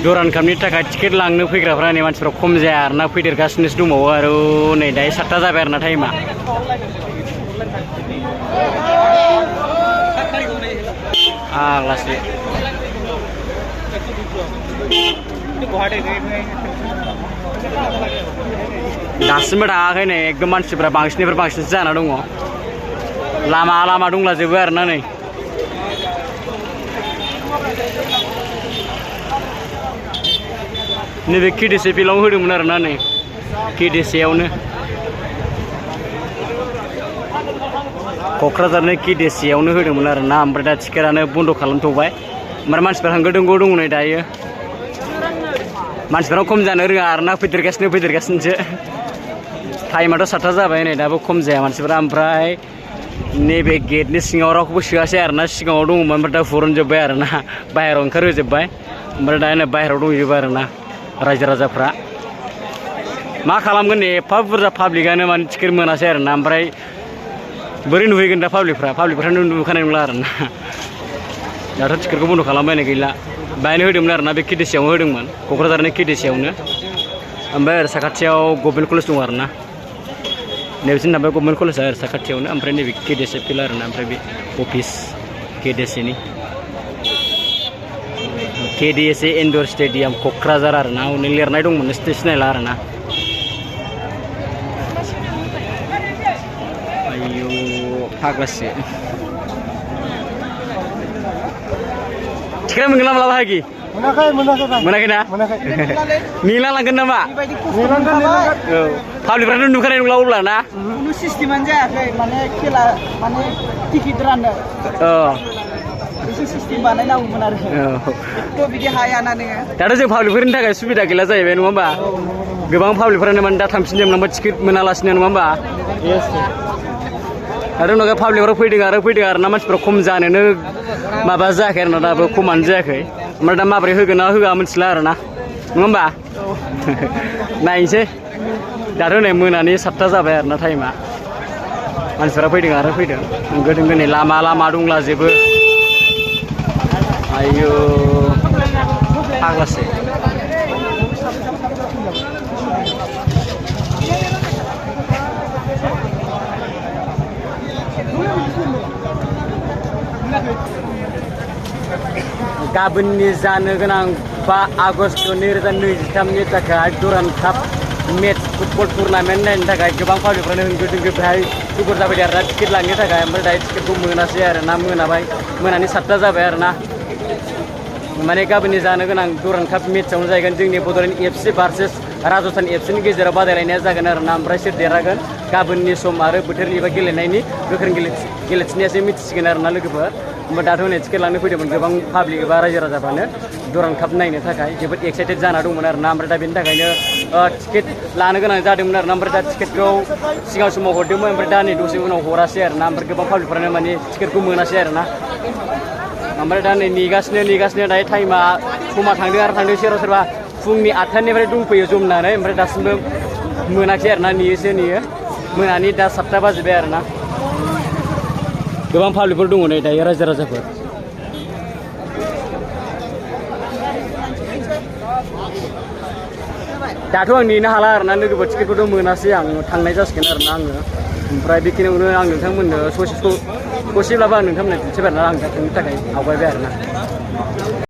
दुरान कापनि थाखाय टिकेट लांनो फैग्राफ्रा नै मानसिफ्रा खम जाया आरोना फैदेरगासिनोसो दंबावो आरो नै दायो 7टा जाबाय आरोना टाइमा आग्लासो दासिमबो थाङाखै नै एकदम मानसिफ्रा बांसिननिफ्राय बांसिनसो जाना दङ लामा लामा दंलाजोबो आरोना नै नैबे केडिसि फिल्डआव होदोंमोन आरोना नै केडिसिआवनो क'क्राझारनि केडिसिआवनो होदोंमोन आरोना ओमफ्राय दा टिकेटानो बन्द' खालामथ'बाय ओमफ्राय मानसिफ्रा होंगो दोंगो दङ नै दायो मानसिफ्रा खम जानो रोङा आरोना फैदेरगासिनोसो टाइमाथ' 7टा जाबाय नै दाबो खम जाया मानसिफ्रा ओमफ्राय नैबे गेटनि सिङाव रावखौबो सोआसै आरोना सिगाङाव दङमोन ओमफ्राय दा हुरुनजोब्बाय आरोना बाहेरायाव ओंखारहोजोब्बाय ओमफ्राय दा नै बाहेरायाव दंजोबो आरोना रायजो राजाफ्रा मा खालामगोन नै एफा बुरजा पाब्लिकआनो माने टिकेट मोनासै आरोना ओमफ्राय बोरै नुहैगोन दा पाब्लिकफ्रानो नुखानाय नंला आरोना दाथ' टिकेटखौ बन्द' खालामबायनाय गैला बायनो होदोंमोन आरोना बे केडिसिआवनो होदोंमोन क'क्राझारनि केडिसिआवनो ओमफ्राय ओरै साखाथियाव गभर्नमेन्ट कलेज दं आरोना नैबेसिम थांबाय गभर्नमेन्ट कलेजआ ओरै साखाथियावनो ओमफ्राय नैबे केडिसि फिल्ड आरोना ओमफ्राय बे अफिस केडिसिनि केडिएसए इनडोर स्टेडियाम क'क्राझार आरोना हनै लिरनाय दंमोन सिनायला आरोना आयौ फाग्लासो टिकेट मोनगोन ना मालाबा हागि मोनाखै ना नेला लांगोन नामा औ पाब्लिकफ्रानो नुखानाय नंला अब्ला ना कुनु सिस्टेमानो जायाखै माने खेला माने टिकेट राननो एसे सिस्टेम बानायनांगौमोन आरो एथ' बिदि हायाना नोङो दाथ' जों पाब्लिकफोरनि थाखाय सुबिदा गैला जाहैबाय नङा होमबा गोबां पाब्लिकफोरानो माने दा थांफिनजोबलांबाय टिकेट मोनालासिनो नङा होमबा आरो उनाव पाब्लिकफ्रा फैदों आरो ना मानसिफ्रा खम जानोनो माबा जायाखै आरोना दाबो खमानो जायाखै ओमफ्राय दा माबोरै होगोन ना होआ मिथिला आरोना नङा होमबा नायनोसै दाथ' नै मोनानि 7टा जाबाय आरोना टाइमा मानसिफ्रा फैदों होंगो दोंगो नै लामा लामा दंलाजोबो आयौ फाग्लासो गाबोननि जानो गोनां 5 आगस्ट 2023नि थाखाय दुरान काप मेट्च फुटबल टुर्नामेन्ट नायनो थाखाय गोबां पाब्लिकफ्रानो होंगो दोंगो बेहाय थुबुर जाबाय आरोना टिकेट लांनो थाखाय ओमफ्राय दायो टिकेटखौ मोनासै आरोना मोनाबाय मोनानि 7टा जाबाय आरोना माने गाबोननि जानो गोनां दुरान काप मेट्चआवनो जाहैगोन जोंनि बड'लेण्ड FC भार्सेस राजस्थान FCनि गेजेराव बादायलायनाया जागोन आरोना ओमफ्राय सोर देरहागोन गाबोननि सम आरो बोथोरनि एबा गेलेनायनि गोख्रों गेलेथिनायासो मिथिसिगोन आरोना लोगोफोर ओमफ्राय दाथ' नै टिकेट लांनो फैदोंमोन गोबां पाब्लिक एबा रायजो राजाफ्रानो दुरान काप नायनो थाखाय जोबोद एक्साइटेड जाना दंमोन आरोना ओमफ्राय दा बेनि थाखायनो टिकेट लानो गोनां जादोंमोन आरोना ओमफ्राय दा टिकेटखौ सिगां समाव हरदोंमोन ओमफ्राय दा नै दसे उनाव हरासै आरोना ओमफ्राय गोबां पाब्लिकफ्रानो माने टिकेटखौ मोनासै आरोना ओमफ्राय दा नै नेगासिनो दायो टाइमा समा थांदों सोरबा फुंनि 8टानिफ्राय दंफैयो जमनानै ओमफ्राय दासिमबो मोनाखै आरोना नेयो मोनानि दा 7टा बाजिबाय आरोना गोबां पाब्लिकफोर दङ नै दायो रायजो राजाफोर दाथ' आं नेनो हाला आरोना लोगोफोर टिकेटखौथ' मोनासै आं थांनाय जासिगोन आरोना आङो ओमफ्राय बेखिनियावनो आं नोंथांमोननो ससेब्लाबो आं नोंथांमोननो दिन्थिबाय आरोना आं दा थांनो थाखाय आवगायबाय आरोना